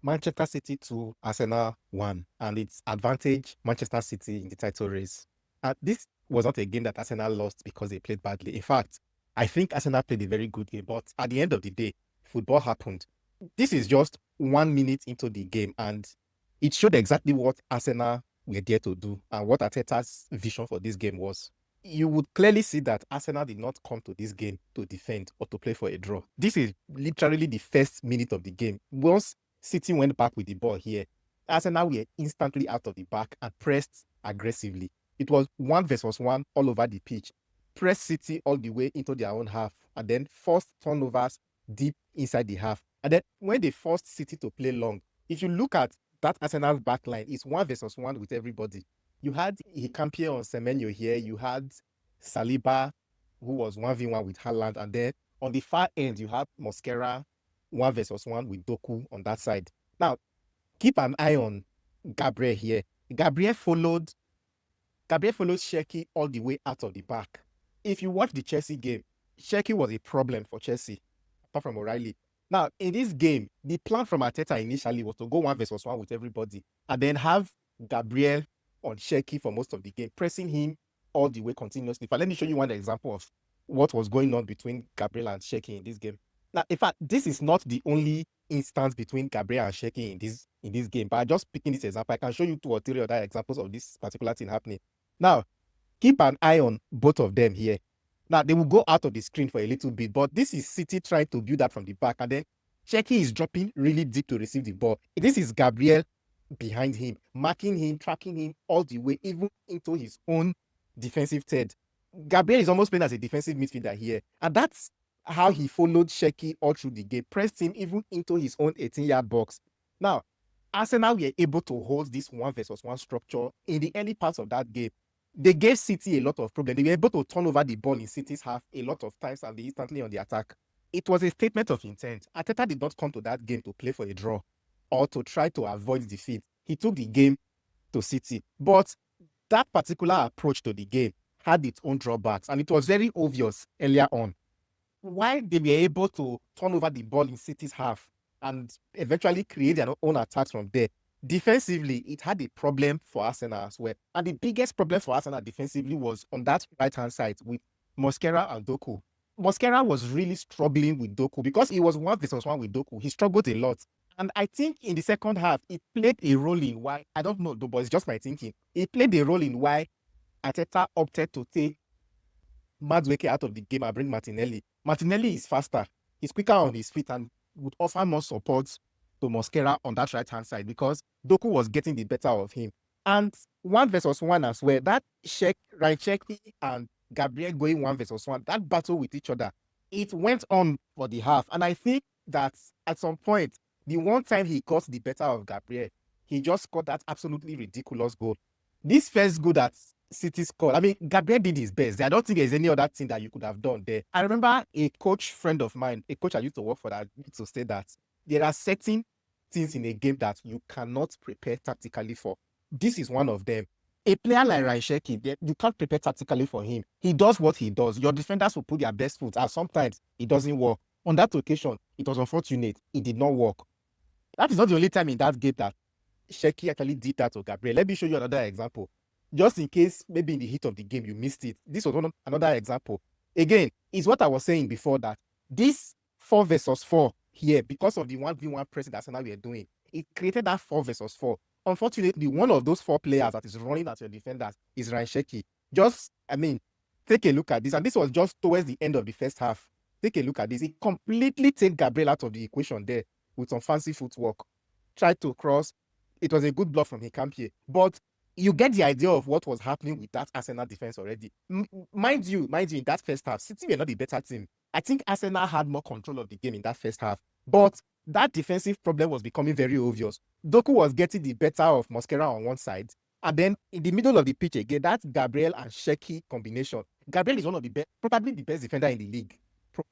Manchester City 2, Arsenal 1, and it's advantage Manchester City in the title race. This was not a game that Arsenal lost because they played badly. In fact, I think Arsenal played a very good game, but at the end of the day, football happened. This is just 1 minute into the game, and it showed exactly what Arsenal were there to do and what Arteta's vision for this game was. You would clearly see that Arsenal did not come to this game to defend or to play for a draw. This is literally the first minute of the game. Once City went back with the ball here, Arsenal were instantly out of the back and pressed aggressively. It was 1 versus 1 all over the pitch. Press City all the way into their own half and then forced turnovers deep inside the half. And then when they forced City to play long, if you look at that Arsenal backline, it's 1 versus 1 with everybody. You had Hikampie on Semenyo here. You had Saliba, who was 1v1 with Haaland. And then on the far end, you have Mosquera 1 versus 1 with Doku on that side. Now, keep an eye on Gabriel here. Gabriel followed Sheki all the way out of the back. If you watch the Chelsea game, Sheki was a problem for Chelsea, apart from O'Reilly. Now, in this game, the plan from Arteta initially was to go 1 versus 1 with everybody and then have Gabriel on Sheki for most of the game, pressing him all the way continuously. But let me show you one example of what was going on between Gabriel and Sheki in this game. Now, in fact, this is not the only instance between Gabriel and Sheki in this game, but I'm just picking this example. I can show you 2 or 3 other examples of this particular thing happening. Now, keep an eye on both of them here. Now, they will go out of the screen for a little bit, but this is City trying to build up from the back, and then Sheki is dropping really deep to receive the ball. This is Gabriel behind him, marking him, tracking him all the way, even into his own defensive third. Gabriel is almost playing as a defensive midfielder here, and that's how he followed Sheki all through the game, pressed him even into his own 18-yard box. Now, Arsenal were able to hold this 1 versus 1 structure in the early parts of that game. They gave City a lot of problems. They were able to turn over the ball in City's half a lot of times and they instantly on the attack. It was a statement of intent. Arteta did not come to that game to play for a draw or to try to avoid defeat. He took the game to City. But that particular approach to the game had its own drawbacks, and it was very obvious earlier on. While they were able to turn over the ball in City's half and eventually create their own attacks from there, defensively, it had a problem for Arsenal as well. And the biggest problem for Arsenal defensively was on that right-hand side with Mosquera and Doku. Mosquera was really struggling with Doku because he was 1 versus 1 with Doku. He struggled a lot. And I think in the second half, it played a role in why, I don't know, but it's just my thinking. It played a role in why Arteta opted to take Madueke out of the game and bring Martinelli. Martinelli is faster. He's quicker on his feet and would offer more support to Mosquera on that right-hand side because Doku was getting the better of him. And 1 versus 1 as well, that Ryan Sheki and Gabriel going 1 versus 1, that battle with each other, it went on for the half. And I think that at some point, the one time he got the better of Gabriel, he just scored that absolutely ridiculous goal. This first goal that City scored, I mean, Gabriel did his best. I don't think there's any other thing that you could have done there. I remember a coach friend of mine, a coach I used to work for, that used to say that there are certain things in a game that you cannot prepare tactically for. This is one of them. A player like Ryan Sheki, you can't prepare tactically for him. He does what he does. Your defenders will put their best foot, and sometimes it doesn't work. On that occasion, it was unfortunate. It did not work. That is not the only time in that game that Sheki actually did that to Gabriel. Let me show you another example. Just in case maybe in the heat of the game you missed it. This was another example. Again, is what I was saying before, that this 4 versus 4 here, because of the 1v1 pressing that Arsenal were doing, it created that 4 versus 4. Unfortunately, one of those 4 players that is running at your defenders is Ryan Sheki. Take a look at this. And this was just towards the end of the first half. Take a look at this. He completely took Gabriel out of the equation there with some fancy footwork. Tried to cross. It was a good block from Hikampie. But you get the idea of what was happening with that Arsenal defense already. Mind you, in that first half, City were not the better team. I think Arsenal had more control of the game in that first half. But that defensive problem was becoming very obvious. Doku was getting the better of Mosquera on one side. And then in the middle of the pitch again, that Gabriel and Sheki combination. Gabriel is one of the best, probably the best defender in the league,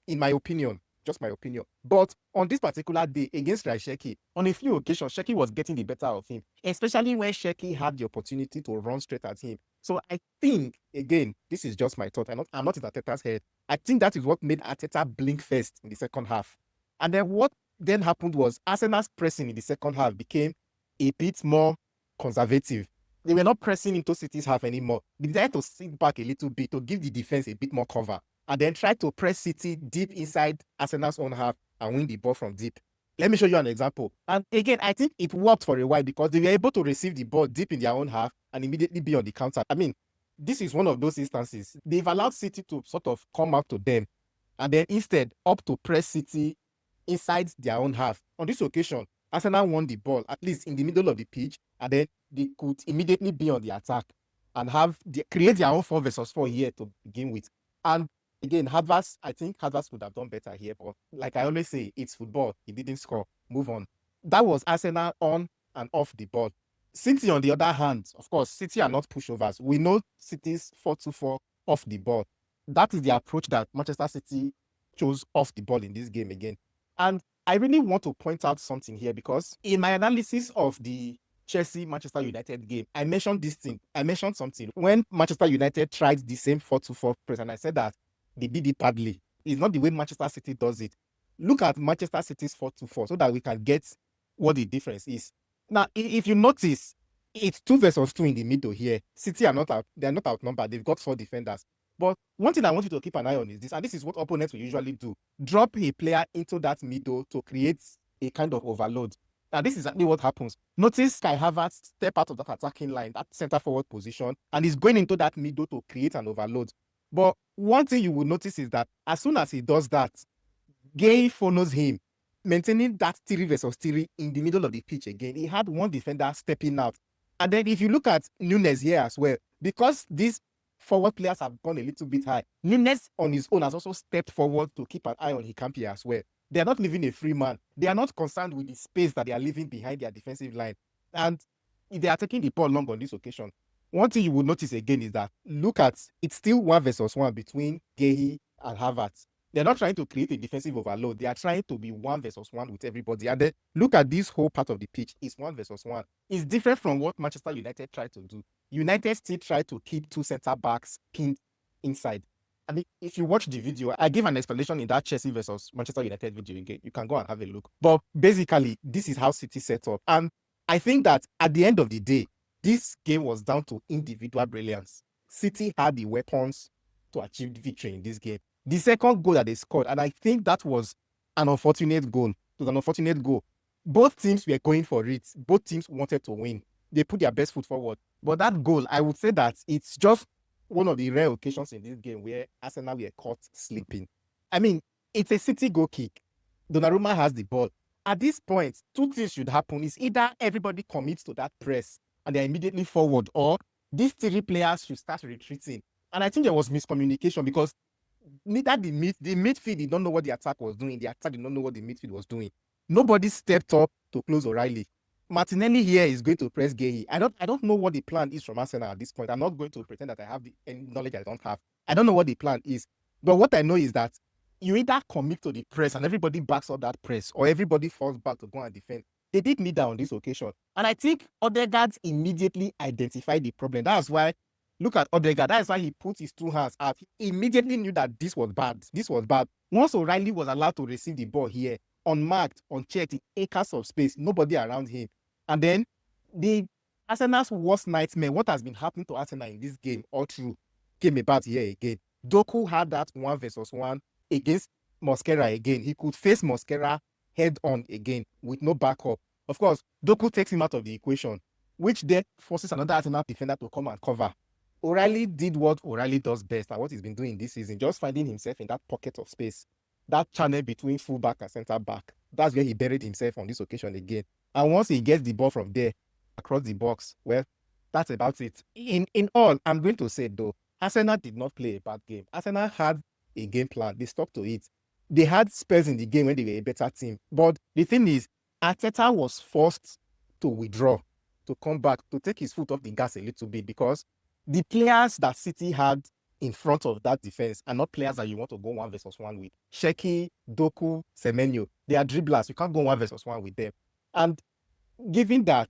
in my opinion. Just my opinion. But on this particular day against Sheki, on a few occasions, Sheki was getting the better of him, especially when Sheki had the opportunity to run straight at him. So I think, again, this is just my thought. I'm not in Arteta's head. I think that is what made Arteta blink first in the second half. And then what then happened was Arsenal's pressing in the second half became a bit more conservative. They were not pressing into City's half anymore. They decided to sit back a little bit to give the defense a bit more cover and then try to press City deep inside Arsenal's own half and win the ball from deep. Let me show you an example. And again, I think it worked for a while because they were able to receive the ball deep in their own half and immediately be on the counter. I mean, this is one of those instances. They've allowed City to sort of come out to them and then instead up to press City inside their own half. On this occasion, Arsenal won the ball, at least in the middle of the pitch, and then they could immediately be on the attack and create their own 4 versus 4 here to begin with. And again, I think Havertz would have done better here, but like I always say, it's football. He didn't score. Move on. That was Arsenal on and off the ball. City, on the other hand, of course, City are not pushovers. We know City's 4-2-4 off the ball. That is the approach that Manchester City chose off the ball in this game again. And I really want to point out something here because in my analysis of the Chelsea-Manchester United game, I mentioned this thing. I mentioned something. When Manchester United tried the same 4-2-4 press, and I said that they did it badly. It's not the way Manchester City does it. Look at Manchester City's 4-2-4 so that we can get what the difference is. Now, if you notice, it's 2 versus 2 in the middle here. City are not out. They're not outnumbered. They've got 4 defenders. But one thing I want you to keep an eye on is this, and this is what opponents will usually do. Drop a player into that middle to create a kind of overload. Now, this is exactly what happens. Notice Kai Havertz step out of that attacking line, that center forward position, and he's going into that middle to create an overload. But one thing you will notice is that as soon as he does that, Gay follows him, maintaining that 3 versus 3 in the middle of the pitch again. He had one defender stepping out. And then if you look at Nunes here as well, because these forward players have gone a little bit high, Nunes on his own has also stepped forward to keep an eye on Hikampi as well. They are not leaving a free man. They are not concerned with the space that they are leaving behind their defensive line. And they are taking the ball long on this occasion. One thing you will notice again is that it's still 1 versus 1 between Guehi and Havertz. They're not trying to create a defensive overload. They are trying to be 1 versus 1 with everybody. And then look at this whole part of the pitch. It's 1 versus 1. It's different from what Manchester United tried to do. United still try to keep 2 center backs pinned inside. And if you watch the video, I gave an explanation in that Chelsea versus Manchester United video again. You can go and have a look. But basically, this is how City set up. And I think that at the end of the day, this game was down to individual brilliance. City had the weapons to achieve the victory in this game. The second goal that they scored, and I think that was an unfortunate goal. It was an unfortunate goal. Both teams were going for it. Both teams wanted to win. They put their best foot forward. But that goal, I would say that it's just one of the rare occasions in this game where Arsenal were caught sleeping. I mean, it's a City goal kick. Donnarumma has the ball. At this point, 2 things should happen. It's either everybody commits to that press and they're immediately forward, or these 3 players should start retreating. And I think there was miscommunication because neither the midfield did not know what the attack was doing. The attack did not know what the midfield was doing. Nobody stepped up to close O'Reilly. Martinelli here is going to press Guehi. I don't know what the plan is from Arsenal at this point. I'm not going to pretend that I have any knowledge I don't have. I don't know what the plan is. But what I know is that you either commit to the press and everybody backs up that press, or everybody falls back to go and defend. They did need that on this occasion. And I think Odegaard immediately identified the problem. That's why, look at Odegaard. That's why he put his 2 hands out. He immediately knew that this was bad. This was bad. Once O'Reilly was allowed to receive the ball here, unmarked, unchecked, in acres of space, nobody around him. And then the Arsenal's worst nightmare, what has been happening to Arsenal in this game all through, came about here again. Doku had that 1 versus 1 against Mosquera again. He could face Mosquera head on again with no backup. Of course, Doku takes him out of the equation, which then forces another Arsenal defender to come and cover. O'Reilly did what O'Reilly does best and what he's been doing this season, just finding himself in that pocket of space, that channel between fullback and centre back. That's where he buried himself on this occasion again. And once he gets the ball from there across the box, well, that's about it. In all, I'm going to say though, Arsenal did not play a bad game. Arsenal had a game plan. They stuck to it. They had spells in the game when they were a better team. But the thing is, Arteta was forced to withdraw, to come back, to take his foot off the gas a little bit, because the players that City had in front of that defense are not players that you want to go 1 versus 1 with. Sheki, Doku, Semenyo, they are dribblers. You can't go 1 versus 1 with them. And given that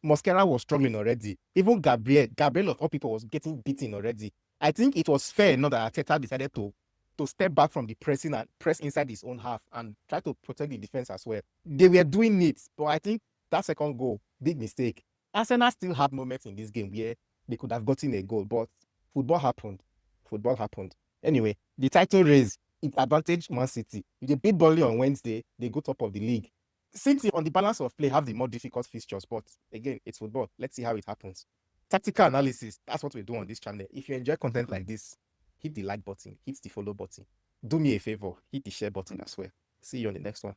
Mosquera was struggling already, even Gabriel of all people was getting beaten already, I think it was fair enough that Arteta decided to to step back from the pressing and press inside his own half and try to protect the defense as well. They were doing it, but I think that second goal, big mistake. Arsenal still had moments in this game where they could have gotten a goal, but football happened. Football happened. Anyway, the title race, it advantaged Man City. If they beat Burnley on Wednesday, they go top of the league. City, on the balance of play, have the more difficult fixtures, but again, it's football. Let's see how it happens. Tactical analysis, that's what we do on this channel. If you enjoy content like this, hit the like button, hit the follow button. Do me a favor, hit the share button as well. See you on the next one.